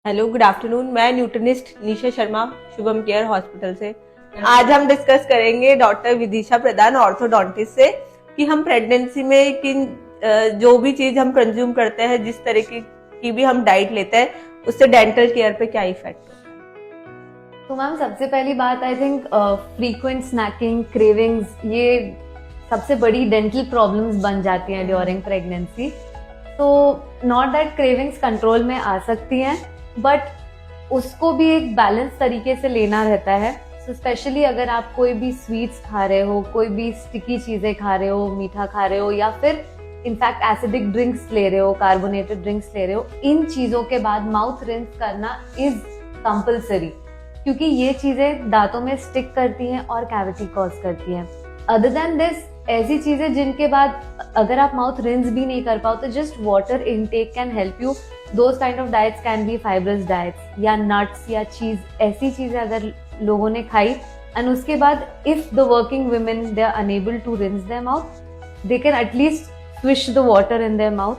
Hello, good afternoon. मैं न्यूट्रिनिस्ट Nisha Sharma, Shubham care hospital से। आज हम डिस्कस करेंगे डॉक्टर विदिशा प्रधान, ऑर्थोडोंटिस्ट से, कि हम प्रेगनेंसी में किन जो भी चीज हम कंज्यूम करते हैं, जिस तरीके की भी हम डाइट लेते हैं, उससे डेंटल केयर पे क्या इफेक्ट होता है। तो मैम सबसे पहली बात I think frequent snacking, cravings, ये सबसे बड़ी डेंटल प्रॉब्लम्स बन जाती हैं ड्यूरिंग प्रेगनेंसी। तो नॉट दैट क्रेविंग्स कंट्रोल में आ सकती हैं, बट उसको भी एक बैलेंस तरीके से लेना रहता है। सो स्पेशली अगर आप कोई भी स्वीट्स खा रहे हो, कोई भी स्टिकी चीजें खा रहे हो, मीठा खा रहे हो, या फिर इनफैक्ट एसिडिक ड्रिंक्स ले रहे हो, कार्बोनेटेड ड्रिंक्स ले रहे हो, इन चीजों के बाद माउथ रिंस करना इज कंपल्सरी, क्योंकि ये चीजें दांतों में स्टिक करती हैं और कैविटी कॉज करती हैं। अदर देन दिस, ऐसी चीजें जिनके बाद अगर आप माउथ रिंस भी नहीं कर पाओ, तो just water intake can help you. Those kind of diets can be fibrous diets या नट्स या चीज, ऐसी चीजें अगर लोगों ने खाई एंड उसके बाद if the working women they are unable to rinse their mouth, they can at least swish the water in their mouth.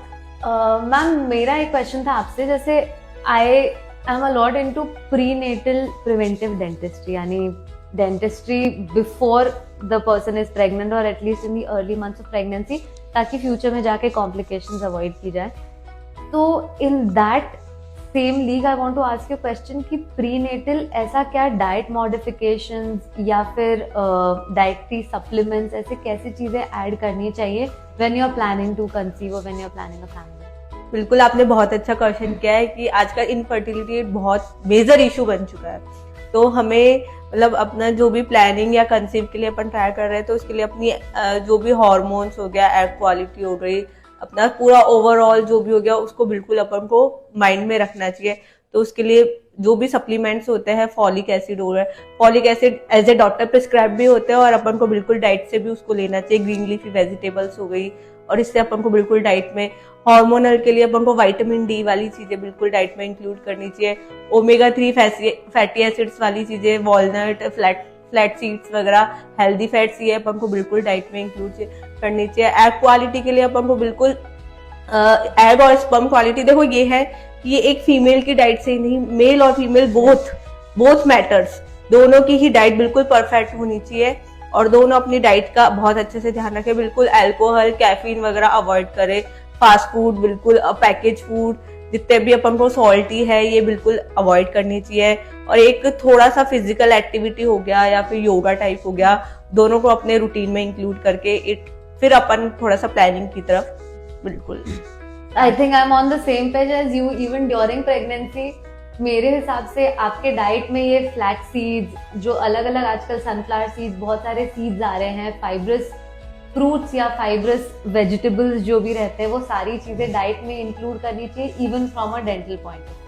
Ma'am मेरा एक क्वेश्चन था आपसे, जैसे I am a lot into prenatal preventive dentistry, यानी dentistry before the person is pregnant और at least in the early months of pregnancy, ताकि future में जाके कॉम्प्लिकेशंस अवॉइड की जाए। तो in that same league I want to ask you question कि prenatal ऐसा क्या डाइट मॉडिफिकेशंस या फिर डाइटरी सप्लीमेंट्स, ऐसे कैसी चीजें ऐड करनी चाहिए when you are planning to conceive और when you are planning a family? बिल्कुल, आपने बहुत अच्छा क्वेश्चन किया है कि आजकल इनफर्टिलिटी बहुत मेजर इशू बन चुका है। तो हमें मतलब अपना जो भी प्लानिंग या कंसीव के लिए अपन ट्राई कर रहे हैं, तो उसके लिए अपनी जो भी हार्मोन्स हो गया, एग क्वालिटी हो गई, अपना पूरा ओवरऑल जो भी हो गया, उसको बिल्कुल अपन को माइंड में रखना चाहिए। तो उसके लिए जो भी सप्लीमेंट्स होते हैं, फॉलिक एसिड हो रहा है, folic acid as a doctor prescribe भी होते हैं और अपन को बिल्कुल डाइट से भी उसको लेना चाहिए। ग्रीन लीफी वेजिटेबल्स हो गई, और इससे अपन को बिल्कुल डाइट में, हार्मोनल के लिए अपन को विटामिन डी वाली चीजें बिल्कुल डाइट में इंक्लूड करनी चाहिए। ओमेगा 3 फैटी एसिड्स वाली चीजें, वॉलनट, फ्लैट सीड्स वगैरह, हेल्दी फैट्स, ये अपन को बिल्कुल डाइट में इंक्लूड करनी चाहिए। एग क्वालिटी के लिए अपन को बिल्कुल एग और स्पर्म क्वालिटी, देखो ये है कि ये एक फीमेल की डाइट से ही नहीं, मेल और फीमेल बोथ मैटर्स, दोनों की ही डाइट बिल्कुल परफेक्ट होनी चाहिए और दोनों अपनी डाइट का बहुत अच्छे से ध्यान रखें। बिल्कुल अल्कोहल, कैफीन वगैरह अवॉइड करें, फास्ट फूड, बिल्कुल पैकेज फूड, जितने भी अपन को सॉल्टी है, ये बिल्कुल अवॉइड करनी चाहिए। और एक थोड़ा सा फिजिकल एक्टिविटी हो गया या फिर योगा टाइप हो गया, दोनों को अपने रूटीन में इंक्लूड करके फिर अपन थोड़ा सा प्लानिंग की तरफ बिल्कुल। I think I am on the same page as you. Even during pregnancy मेरे हिसाब से आपके डाइट में ये फ्लैक्स सीड्स, जो अलग अलग आजकल सनफ्लावर सीड्स, बहुत सारे सीड्स आ रहे हैं, फाइब्रस फ्रूट्स या फाइब्रस वेजिटेबल्स जो भी रहते हैं, वो सारी चीजें डाइट में इंक्लूड करनी चाहिए, even from a dental point of view.